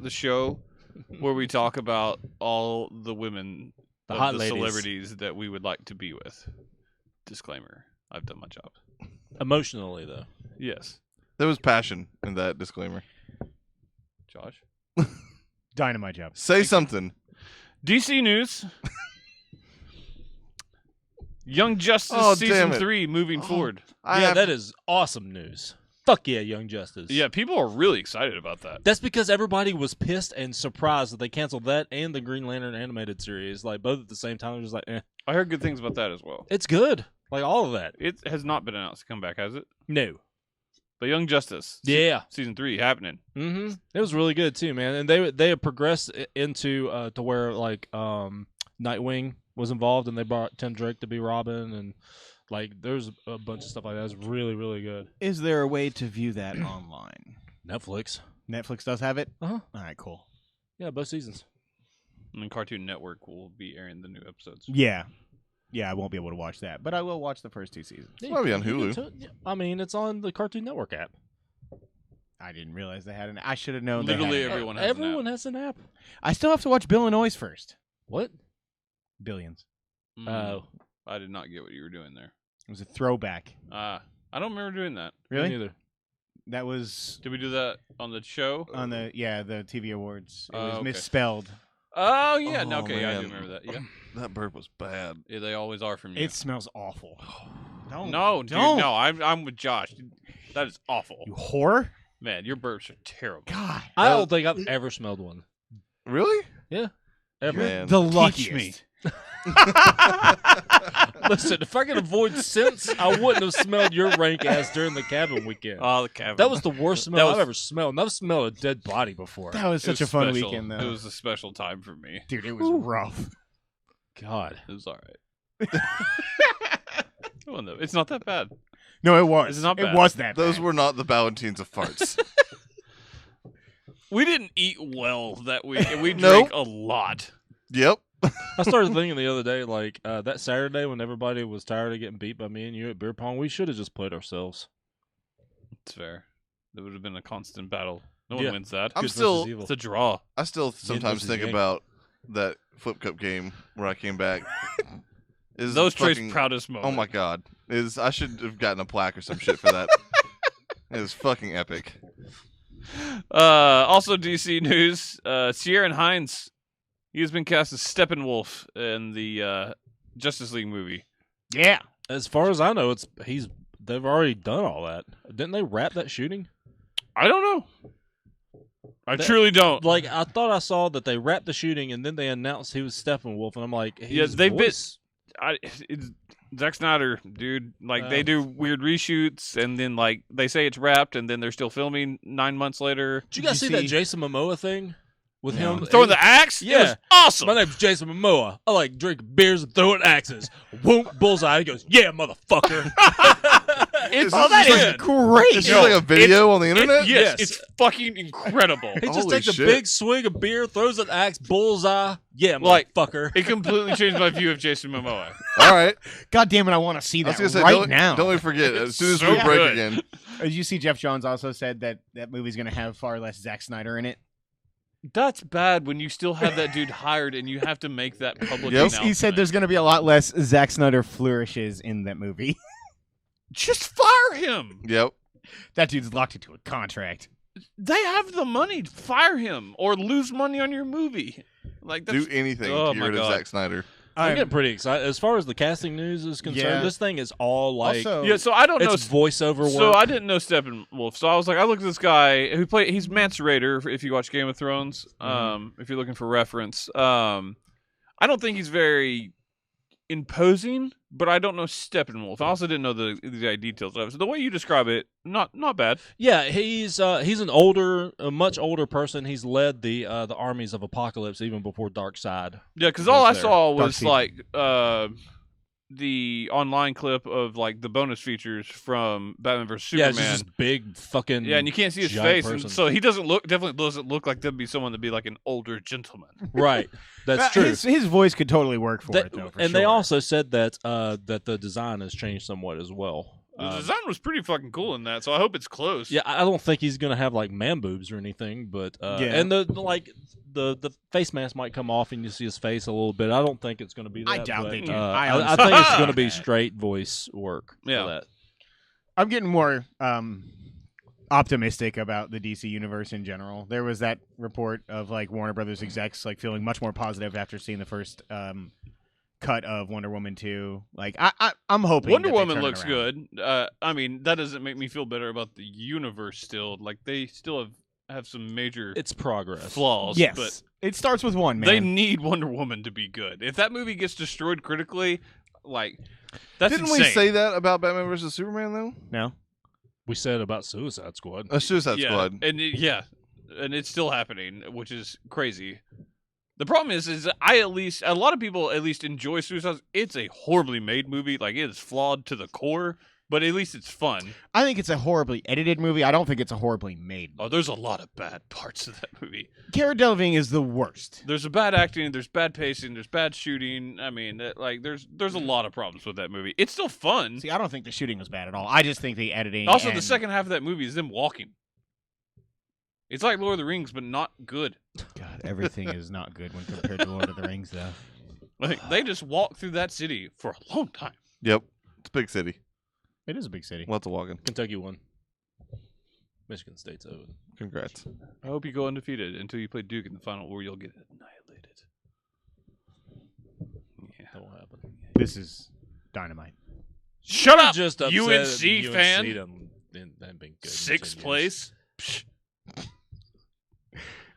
the show where we talk about all the women, the of hot the ladies. celebrities that we would like to be with. Disclaimer: I've done my job. Emotionally, though. Yes, There was passion in that disclaimer. Josh. Dynamite job. Say something. DC news. Young Justice Oh, season damn it. 3 moving Oh. forward. That is awesome news. Fuck yeah, Young Justice. Yeah, people are really excited about that. That's because everybody was pissed and surprised that they canceled that and the Green Lantern animated series, like both at the same time. It was like, I heard good things about that as well. it's good, like all of that. It has not been announced to come back, has it? No, But Young Justice, yeah, season 3 happening. mm-hmm. It was really good too, man. And they have progressed into to where like Nightwing was involved, and they brought Tim Drake to be Robin, and like there's a bunch of stuff like that. It's really really good. Is there a way to view that online? Netflix, Netflix does have it? Uh-huh. All right, cool. yeah, both seasons. And then Cartoon Network will be airing the new episodes. Yeah. Yeah, I won't be able to watch that, but I will watch the first 2 seasons. Yeah, probably on you can Hulu. I mean, it's on the Cartoon Network app. I didn't realize they had an. I should have known. Literally they had everyone has Everyone an app. has an app. I still have to watch Bill and Noise first. What? Billions. Oh, I did not get what you were doing there. It was a throwback. I don't remember doing that. me Really? neither. That was Did we do that on the show? on the the TV awards. It was okay. misspelled. Oh, yeah. Oh, Okay, I do man. remember that. Yeah. That burp was bad. Yeah, they always are from you. It smells awful. Don't. No, dude, don't. no. I'm with Josh. That is awful. You whore. Man, your burps are terrible. God. I don't think I've ever smelled one. Really? Ever. Man. The Teach luckiest. me. Listen, if I could avoid scents, I wouldn't have smelled your rank ass during the cabin weekend. Oh, the cabin. That was the worst smell That was- I've ever smelled. And I've smelled a dead body before. That was It such a fun special. weekend, though. It was a special time for me. Dude, it was rough. God. It was all right. Well, no, it's not that bad. No, it was. It's not It bad. was that. Those bad. were not the Ballantines of farts. We didn't eat well that week, and we Nope. drank a lot. Yep. I started thinking the other day, like, that Saturday when everybody was tired of getting beat by me and you at beer pong, we should have just played ourselves. It's fair. It would have been a constant battle. No Yeah. one wins that. I'm Good still- versus evil. It's a draw. I still sometimes versus think yang. about that Flip Cup game where I came back. Is Those Trey's fucking- proudest moments. Oh my god! I should have gotten a plaque or some shit for that. It was fucking epic. Also, DC news: Ciaran Hinds. He has been cast as Steppenwolf in the Justice League movie. Yeah. As far as I know, they've already done all that. Didn't they wrap that shooting? I don't know. I That- truly don't. Like, I thought I saw that they wrapped the shooting and then they announced he was Steppenwolf, and I'm like, Yeah, his they've been- voice- It's Zack Snyder, dude. Like they Oh. do weird reshoots, and then like they say it's wrapped, and then they're still filming 9 months later. Did you guys you see that see- Jason Momoa thing with No. him Throwing the axe? It Yeah. was awesome. My name's Jason Momoa. I like drinking beers and throwing axes. Whoop, bullseye. He goes, yeah, motherfucker. It's Oh, that good. is great. Is there like a video on the internet? Yes, Yes. it's fucking incredible. He just Holy takes shit. a big swig of beer, throws an axe, bullseye. Yeah, Like- motherfucker. It completely changed my view of Jason Momoa. All right. God damn it, I want to see I was that gonna say, right don't, now. don't we forget as soon as So we break good. again. Did you see Jeff Johns also said that that movie's going to have far less Zack Snyder in it? That's bad when you still have that dude hired and you have to make that public Yep. announcement. He said there's going to be a lot less Zack Snyder flourishes in that movie. just fire him. Yep. That dude's locked into a contract. They have the money. Fire him or lose money on your movie. Like that's Do anything Oh to get my rid of God. Zack Snyder. I'm getting pretty excited. As far as the casting news is concerned, Yeah. this thing is all like, also, yeah. So I don't know. it's voiceover work. So I didn't know Steppenwolf. So I was like, I looked at this guy who he's Mance Rayder. If you watch Game of Thrones, if you're looking for reference, I don't think he's very imposing, but I don't know Steppenwolf. I also didn't know the exact details of it. So the way you describe it, not bad. Yeah, he's a much older person. He's led the armies of Apocalypse even before Darkseid. Yeah, because all I Was there. saw Dark was Season. like the online clip of like the bonus features from Batman vs Yeah, Superman. it's just this big fucking. Yeah, and you can't see his giant face, and person. so he definitely doesn't look like that'd be someone to be like an older gentleman. Right, that's true. His voice could totally work for That- it, though. For and they sure. also said that that the design has changed somewhat as well. The design was pretty fucking cool in that, so I hope it's close. Yeah, I don't think he's gonna have like man boobs or anything, but and the face mask might come off and you see his face a little bit. I don't think it's gonna be that. I doubt but, they do. I think it's gonna be straight voice work. Yeah. For that. I'm getting more optimistic about the DC universe in general. There was that report of like Warner Brothers execs like feeling much more positive after seeing the first cut of Wonder Woman 2. Like I'm hoping Wonder that they Woman turn it looks around. good. I mean, that doesn't make me feel better about the universe still. Like, they still have some major It's progress. flaws. Yes, But it starts with one man. they need Wonder Woman to be good. If that movie gets destroyed critically, like, that's Didn't insane. we say that about Batman versus Superman though? no. We said about Suicide Squad. Suicide yeah, Squad. and and it's still happening, which is crazy. The problem is a lot of people at least enjoy Suicide. It's a horribly made movie, like it is flawed to the core, but at least it's fun. I think it's a horribly edited movie. I don't think it's a horribly made. Oh, there's a lot of bad parts of that movie. Cara Delevingne is the worst. There's a bad acting, there's bad pacing, there's bad shooting. I mean, there's a lot of problems with that movie. It's still fun. See, I don't think the shooting was bad at all. I just think the editing. Also, the and- second half of that movie is them walking. It's like Lord of the Rings, but not good. God, everything is not good when compared to Lord of the Rings, though. Like, they just walk through that city for a long time. Yep. It's a big city. It is a big city. Lots of walking. Kentucky won. Michigan State's over. Congrats. I hope you go undefeated until you play Duke in the final, where you'll get annihilated. Yeah. That won't happen. This is dynamite. Shut up, Just upset UNC fan. Hadn't been good in Sixth 10 years. place. Psh,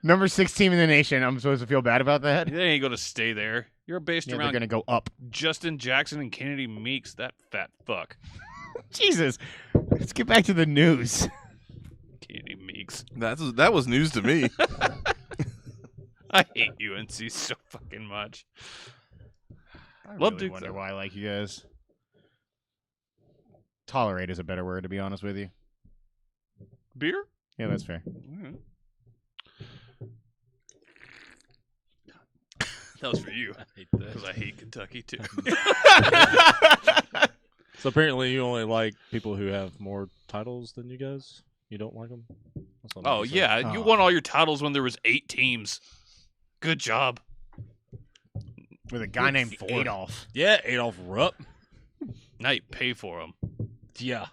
Number 6 team in the nation. I'm supposed to feel bad about that? they ain't gonna stay there. You're based Yeah, they're around going to go up. Justin Jackson and Kennedy Meeks. That fat fuck. Jesus. Let's get back to the news. Kennedy Meeks. That was news to me. I hate UNC so fucking much. I Love really Duke, wonder though. why I like you guys. Tolerate is a better word, to be honest with you. Beer? Yeah, that's fair. Mhm. That was for you. I hate that. Because I hate Kentucky too. So apparently you only like people who have more titles than you guys? You don't like them? That's not Oh what you said. yeah, you Oh. won all your titles when there was 8 teams. Good job. With a guy named 4. Adolf. Yeah, Adolf Rupp. Now you pay for them. Yeah.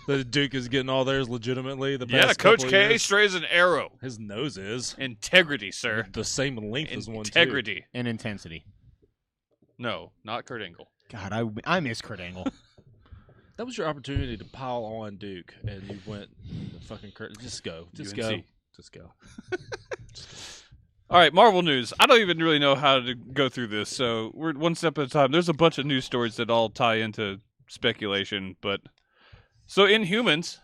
The Duke is getting all theirs legitimately. The Yeah, past Coach couple K years. straight as an arrow. His nose is Integrity, sir. the same length as one too. Integrity. And intensity. No, not Kurt Angle. God, I miss Kurt Angle. That was your opportunity to pile on Duke, and you went the fucking Just go. Just go. UNC. Just go. All right, Marvel news. I don't even really know how to go through this, so we're one step at a time. There's a bunch of news stories that all tie into speculation, but so Inhumans,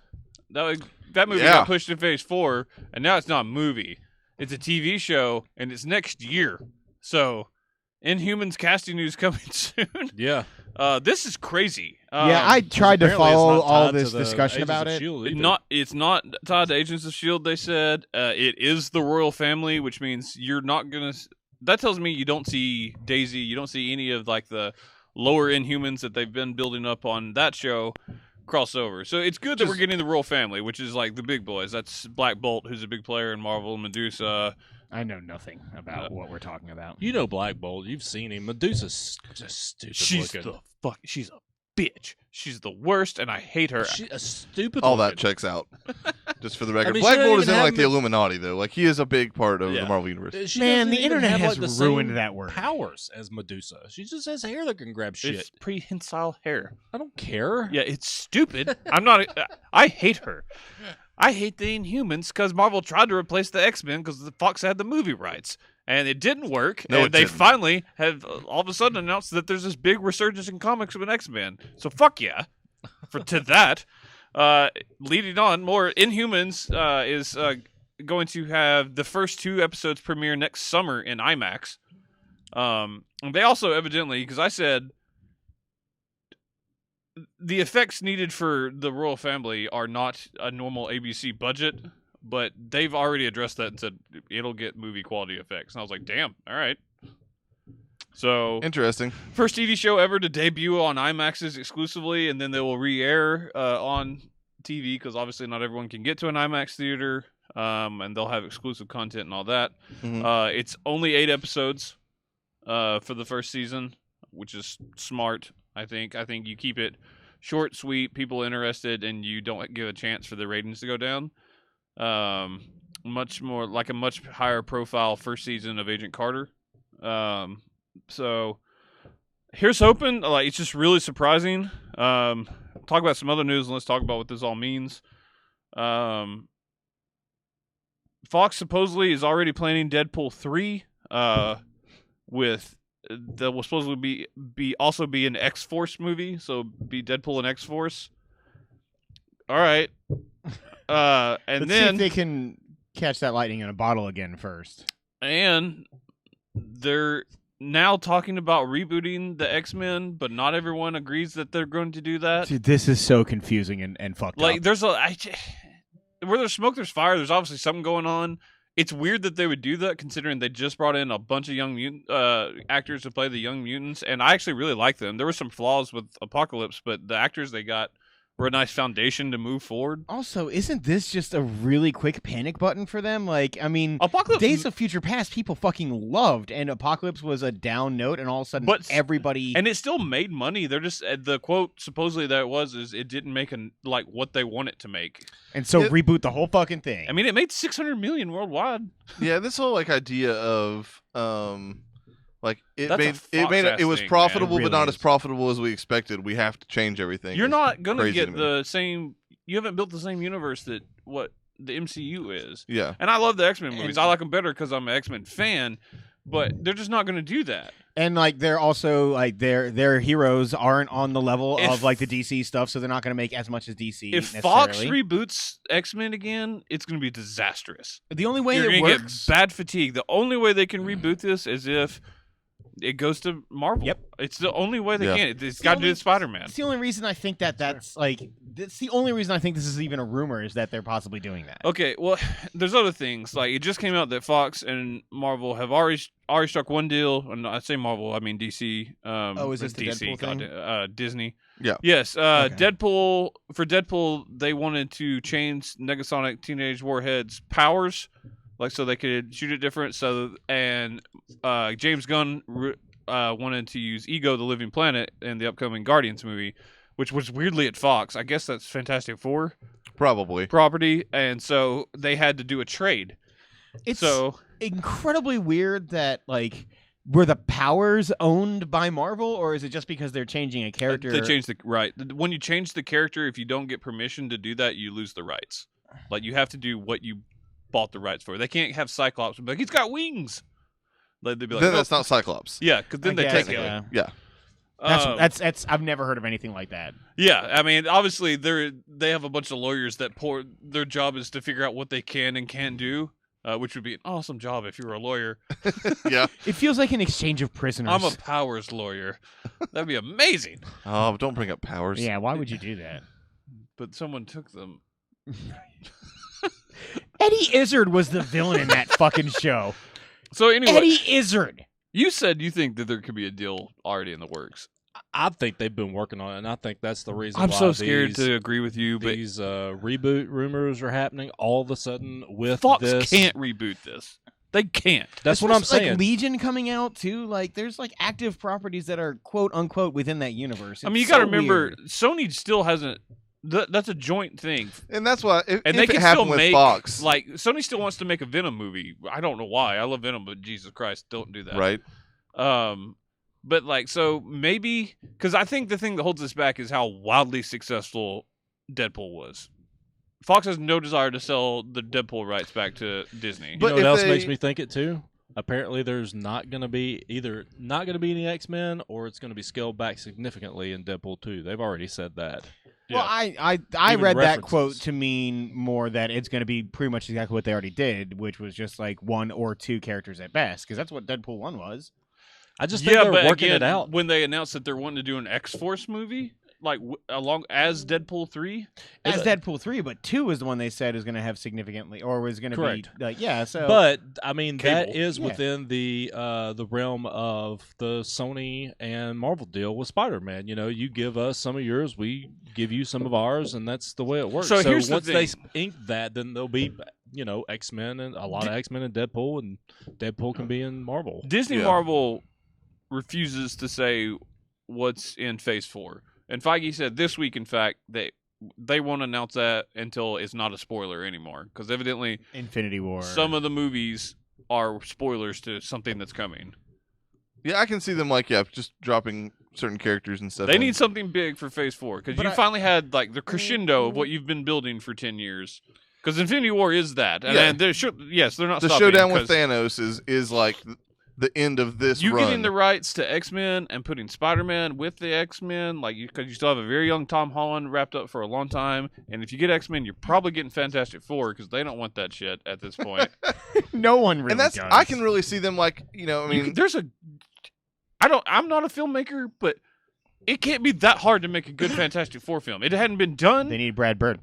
that movie Yeah. got pushed to Phase 4, and now it's not a movie. It's a TV show, and it's next year. So Inhumans casting news coming soon. Yeah. This is crazy. Yeah, I tried to Apparently it's follow not all tied to this the discussion Agents about of it. S.H.I.E.L.D. either. It's not tied to Agents of Shield. They said it is the royal family, which means you're not gonna. That tells me you don't see Daisy. You don't see any of like the lower Inhumans that they've been building up on that show crossover. So it's good that we're getting the royal family, which is like the big boys. That's Black Bolt, who's a big player in Marvel, Medusa. I know nothing about what we're talking about. You know Black Bolt. You've seen him. Medusa's just stupid She's looking. the fuck. She's a bitch. She's the worst, and I hate her. She a stupid. All looking. that checks out. Just for the record, mean, she Black don't Bolt is even in have like the the- Illuminati though. Like he is a big part of Yeah. the Marvel universe. She Man, doesn't the even internet have, has like, the ruined same that word. Powers as Medusa. She just has hair that can grab shit. It's prehensile hair. I don't care. Yeah, it's stupid. I'm not. I hate her. I hate the Inhumans because Marvel tried to replace the X-Men because the Fox had the movie rights, and it didn't work. No, and it they didn't. finally have all of a sudden announced that there's this big resurgence in comics of an X-Men. So fuck yeah, to that. Leading on, more Inhumans is going to have the first 2 episodes premiere next summer in IMAX. And they also evidently, because I said the effects needed for the royal family are not a normal ABC budget, but they've already addressed that and said it'll get movie quality effects. And I was like, damn, all right. So Interesting. first TV show ever to debut on IMAXs exclusively, and then they will re-air on TV because obviously not everyone can get to an IMAX theater, and they'll have exclusive content and all that. Mhm. It's only 8 episodes for the first season, which is smart. I think you keep it short, sweet, people interested, and you don't give a chance for the ratings to go down. Much more like a much higher profile first season of Agent Carter. So here's hoping. Like, it's just really surprising. Talk about some other news and let's talk about what this all means. Fox supposedly is already planning Deadpool 3 with that will supposedly be an X-Force movie, so be Deadpool and X-Force. All right. And Let's see then if they can catch that lightning in a bottle again first. and they're now talking about rebooting the X-Men, but not everyone agrees that they're going to do that. Dude, this is so confusing and fucked Like, up. there's where there's smoke, there's fire. There's obviously something going on. It's weird that they would do that, considering they just brought in a bunch of young mutant actors to play the Young Mutants, and I actually really like them. There were some flaws with Apocalypse, but the actors they got were a nice foundation to move forward. Also, isn't this just a really quick panic button for them? Like, I mean, Apocalypse, Days of Future Past people fucking loved, and Apocalypse was a down note, and all of a sudden But- everybody... and it still made money. They're just the quote supposedly that is it didn't make like what they want it to make. And so Yeah. reboot the whole fucking thing. I mean, it made 600 million worldwide. Yeah, this whole like idea of like it That's a made Fox-ass it was thing, profitable man. It but not really as is. profitable as we expected. We have to change everything. You're It's not gonna crazy get to me. the same. You haven't built the same universe that what the MCU is. Yeah. And I love the X-Men movies. And- I like them better because I'm an X-Men fan. But they're just not going to do that. And like they're also like their heroes aren't on the level If- of like the DC stuff, so they're not going to make as much as DC. If Fox necessarily. reboots X-Men again, it's going to be disastrous. The only way You're it going to works. get bad fatigue. The only way they can reboot this is if it goes to Marvel. Yep. It's the only way they Yeah. can. It's the got to do only- with Spider-Man. It's the only reason I think that's like. It's the only reason I think this is even a rumor is that they're possibly doing that. Okay, well, there's other things. Like, it just came out that Fox and Marvel have already struck one deal. And I say Marvel, I mean DC. Is this the DC? Deadpool thing? Disney. Yeah. Yes. Okay. Deadpool. For Deadpool, they wanted to change Negasonic Teenage Warhead's powers, like so they could shoot it different. So and James Gunn wanted to use Ego, the Living Planet, in the upcoming Guardians movie, which was weirdly at Fox. I guess that's Fantastic Four Probably. property, and so they had to do a trade. It's So incredibly weird that like were the powers owned by Marvel, or is it just because they're changing a character? they changed the right. When you change the character, if you don't get permission to do that, you lose the rights. Like, you have to do what you bought the rights for. They can't have Cyclops be like, he's got wings. Like, they'd be like, Then "Oh, that's not Cyclops. yeah, because then I they guess, take it. yeah. Yeah. That's I've never heard of anything like that. Yeah, I mean, obviously they have a bunch of lawyers that their job is to figure out what they can and can't do, which would be an awesome job if you were a lawyer. Yeah. It feels like an exchange of prisoners. I'm a powers lawyer. That'd be amazing. Oh, but don't bring up powers. Yeah, why would you do that? But someone took them. Eddie Izzard was the villain in that fucking show. So anyway, Eddie Izzard. you said you think that there could be a deal already in the works. I think they've been working on it, and I think that's the reason I'm why so scared these, to agree with you, but these reboot rumors are happening all of a sudden with Fox this. can't reboot this. They can't. That's what I'm Especially, saying. Like Legion coming out too. Like there's like active properties that are quote unquote within that universe. I mean, you It's got to so remember, weird. Sony still hasn't. That's a joint thing, And that's why if and if they it can happened still with make Fox, like Sony still wants to make a Venom movie. I don't know why. I love Venom, but Jesus Christ, don't do that. right? But like, so maybe because I think the thing that holds us back is how wildly successful Deadpool was. Fox has no desire to sell the Deadpool rights back to Disney. You But know what if else they- makes me think it too? Apparently, there's not going to be any X-Men, or it's going to be scaled back significantly in Deadpool 2. They've already said that. Well, Yeah. I Even read that references. quote to mean more that it's going to be pretty much exactly what they already did, which was just like one or two characters at best, because that's what Deadpool 1 was. I just think yeah, they're but working again, it out. when they announced that they're wanting to do an X-Force movie, like along as Deadpool 3? As Deadpool 3, but 2 is the one they said is going to have significantly, or was going to be Correct. like, yeah. So, But I mean, that Cable. is Yeah. within the realm of the Sony and Marvel deal with Spider-Man. You know, you give us some of yours, we give you some of ours, and that's the way it works. So here's the once they thing. ink that, then there'll be X-Men and a lot of X-Men and Deadpool can be in Marvel. Disney Yeah. Marvel refuses to say what's in Phase 4. And Feige said this week, in fact, they won't announce that until it's not a spoiler anymore. Because evidently, Infinity War. some of the movies are spoilers to something that's coming. Yeah, I can see them just dropping certain characters and stuff. They in. need something big for Phase 4. Because But you I- finally had like the crescendo of what you've been building for 10 years. Because Infinity War is that. And Yeah. they're yes, they're not the stopping, showdown with 'cause Thanos is like the end of this you run. getting the rights to X-Men and putting Spider-Man with the X-Men, like because you still have a very young Tom Holland wrapped up for a long time, and if you get X-Men, you're probably getting Fantastic Four because they don't want that shit at this point. no one really and that's does. I can really see them I mean, I'm not a filmmaker, but it can't be that hard to make a good Fantastic Four film. It hadn't been done. They need Brad Bird.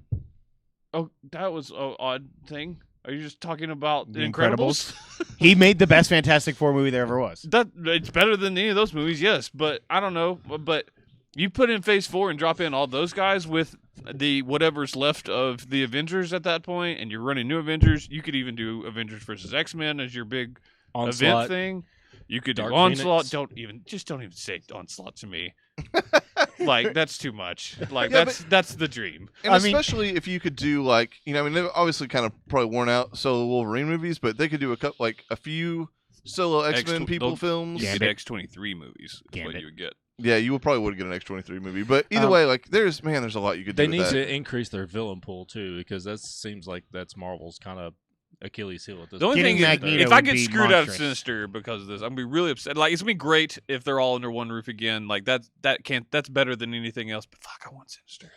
Oh, that was an odd thing. Are you just talking about The The Incredibles? He made the best Fantastic Four movie there ever was. That it's better than any of those movies, yes, but I don't know. But you put in Phase 4 and drop in all those guys with the whatever's left of the Avengers at that point, and you're running new Avengers. You could even do Avengers versus X-Men as your big event Onslaught. thing. You could Dark do Onslaught. Phoenix. Don't even say Onslaught to me. Like that's too much. Like Yeah, that's the dream. and I mean- especially if you could do they've obviously kind of probably worn out solo Wolverine movies, but they could do a few solo X-Men people films. You Gambit. get X-23 movies. Is what Gambit. you would get. Yeah, you probably would get an X-23 movie, but either way, there's a lot you could do. They with need that. to increase their villain pool too, because that seems like that's Marvel's kind of Achilles heel at this The only Getting thing is, Magneto if I would get be screwed out of monstrous. Sinister because of this, I'm gonna be really upset. Like it's gonna be great if they're all under one roof again. Like that's better than anything else. But fuck, I want Sinister.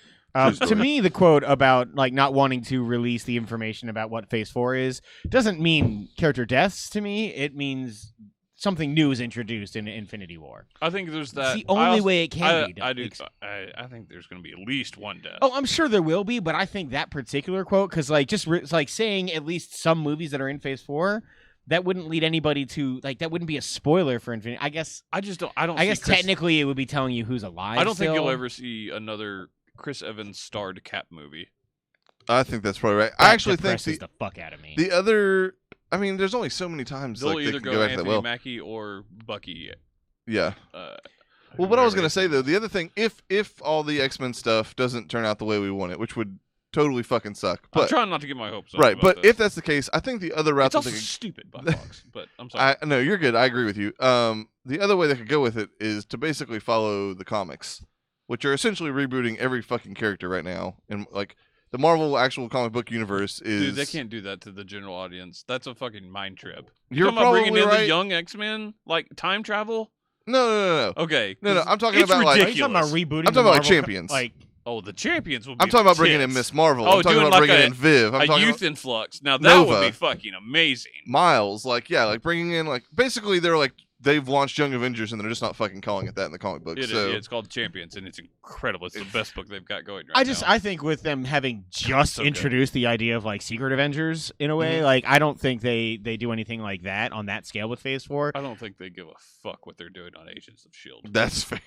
True To me, the quote about not wanting to release the information about what Phase 4 is doesn't mean character deaths to me. It means something new is introduced in Infinity War. I think there's that. It's the only way it can be. I do. I think there's gonna be at least one death. Oh, I'm sure there will be, but I think that particular quote, because it's like saying at least some movies that are in Phase 4, that wouldn't lead anybody to that wouldn't be a spoiler for Infinity. I guess I just don't. I don't. I see guess Chris, technically it would be telling you who's alive. I don't think you'll still. ever see another Chris Evans starred Cap movie. I think that's probably right. That I actually think depresses the fuck out of me. the other. I mean, there's only so many times They'll they either can go go back to that Anthony well. Mackie or Bucky. Yeah. Uh, Well, what I was whoever gonna it say is. though, the other thing, if all the X-Men stuff doesn't turn out the way we want it, which would totally fucking suck, I'm but trying not to get my hopes up. right, about but this. if that's the case, I think the other route it's that also they could stupid, Buck Fox. But I'm sorry. No, you're good. I agree with you. The other way they could go with it is to basically follow the comics, which are essentially rebooting every fucking character right now, and the Marvel actual comic book universe is. Dude, they can't do that to the general audience. That's a fucking mind trip. You're talking about bringing probably in right. the young X-Men, like time travel? No. Okay. No, I'm talking it's about, like- Are you talking about ridiculous. rebooting? I'm talking the about, like, Marvel Champions. Oh, the champions will be I'm talking about bringing in tits. Miss Marvel. Oh, I'm talking doing about like bringing a- in Viv. I'm A talking youth about influx. Now that Nova. would be fucking amazing. Miles. Bringing in basically they're they've launched Young Avengers and they're just not fucking calling it that in the comic book. So It's called Champions, and it's incredible. It's the best book they've got going right now. I think with them having just Okay. introduced the idea of Secret Avengers in a way, Mm-hmm. I don't think they do anything like that on that scale with Phase 4. I don't think they give a fuck what they're doing on Agents of S.H.I.E.L.D. that's fair.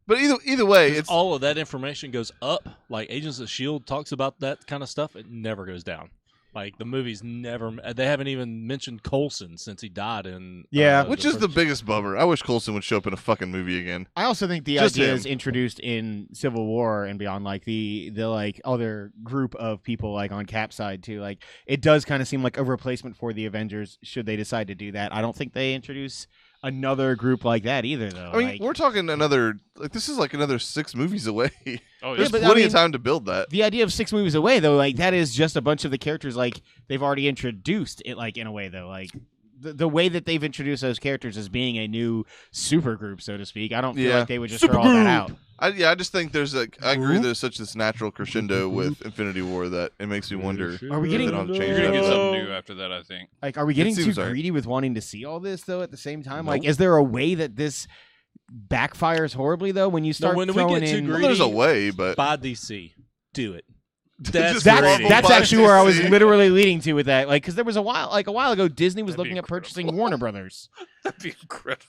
But either way, it's all of that information goes up. Like Agents of S.H.I.E.L.D. talks about that kind of stuff. It never goes down. Like the movies never. They haven't even mentioned Coulson since he died in. Yeah. which is the first- biggest bummer. I wish Coulson would show up in a fucking movie again. I also think the Just idea him. is introduced in Civil War and beyond, the other group of people on Cap's side too. It does kind of seem like a replacement for the Avengers should they decide to do that. I don't think they introduce another group like that either, though. I mean, we're talking another this is another 6 movies away. Oh, There's but I plenty mean- of time to build that. the idea of 6 movies away, though, that is just a bunch of the characters they've already introduced it, in a way, though. The way that they've introduced those characters as being a new super group, so to speak, I don't feel Yeah. like they would just throw all that out. I just think I agree. Who? There's such this natural crescendo with Infinity War that it makes me wonder. Are we if they getting- don't have to You're change gonna it get up. something new after that, I think. Are we getting too seems right. greedy with wanting to see all this, though, at the same time? Nope. Is there a way that this backfires horribly though when you start when we throwing get too in. greedy- Well, there's a way, but Buy DC. Do it. Just That's Marvel that's buys actually where I was DC. literally leading to with that, like, because there was a while ago, Disney was That'd be looking at incredible. purchasing Warner Brothers. That'd be incredible.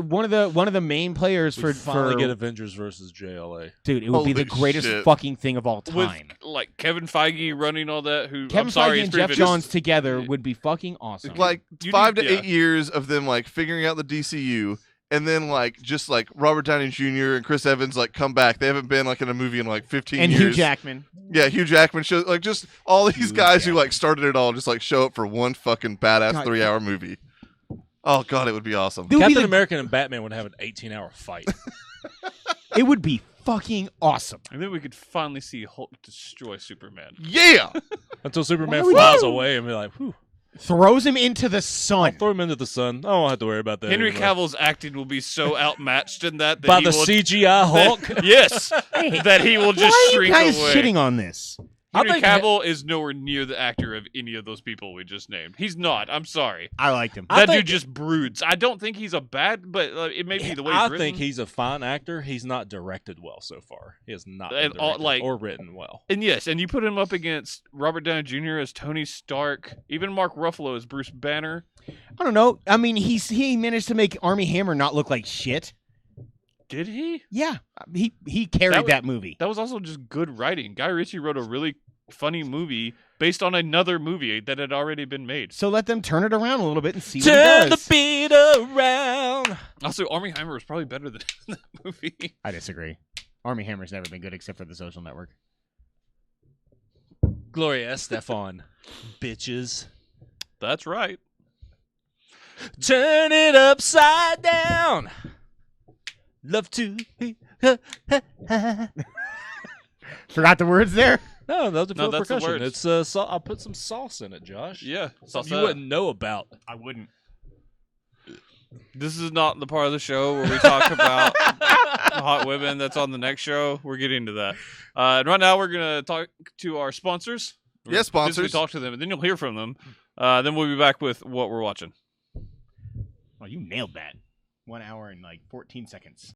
One of the main players We for finally for get Avengers versus JLA. dude, it would be the Holy greatest shit. fucking thing of all With time. like Kevin Feige running all that. Who Kevin I'm sorry, Feige he's and pretty Jeff big- Johns together would be fucking awesome. like You 5 need- to 8 years of them like figuring out the DCU, and then like just like Robert Downey Jr. and Chris Evans like come back. They haven't been like in a movie in like 15 and years. Hugh Jackman. Yeah, Hugh Jackman shows like just all these Hugh guys who Jackman. like started it all just like show up for one fucking badass God. 3-hour movie. Oh god, it would be awesome. Dude, Captain the- America and Batman would have an 18-hour fight. It would be fucking awesome. And then we could finally see Hulk destroy Superman. Yeah. Until Superman Why would flies you? away and be like, whew. Throws him into the sun. Throw him into the sun. I don't have to worry about that. Henry anymore. Cavill's acting will be so outmatched in that By he the will, CGI Hulk. yes, that he will just Why are you shrink guys away. shitting on this? I Henry think- Cavill is nowhere near the actor of any of those people we just named. He's not. I'm sorry. I liked him. I That think- dude just broods. I don't think he's a bad, but it may be the way he's I written. think he's a fine actor. He's not directed well so far. He has not been And all- directed like- or written well. And yes, and you put him up against Robert Downey Jr. as Tony Stark, even Mark Ruffalo as Bruce Banner. I don't know. I mean, he managed to make Army Hammer not look like shit. Did he? Yeah, he carried that movie. That was also just good writing. Guy Ritchie wrote a really funny movie based on another movie that had already been made. So let them turn it around a little bit and see what Turn he the does. beat around. Also, Armie Hammer was probably better than that movie. I disagree. Army Hammer's never been good except for The Social Network. Gloria Estefan. Bitches. That's right. Turn it upside down. Love to. Forgot the words there. No, that's the No, that's the percussion. words. It's I'll put some sauce in it, Josh. Yeah. Something you wouldn't know about. I wouldn't. This is not the part of the show where we talk about hot women. That's on the next show. We're getting to that. And right now, we're going to talk to our sponsors. We're Yes, sponsors. basically talk to them, and then you'll hear from them. Then we'll be back with what we're watching. Oh, you nailed that. 1 hour and like 14 seconds.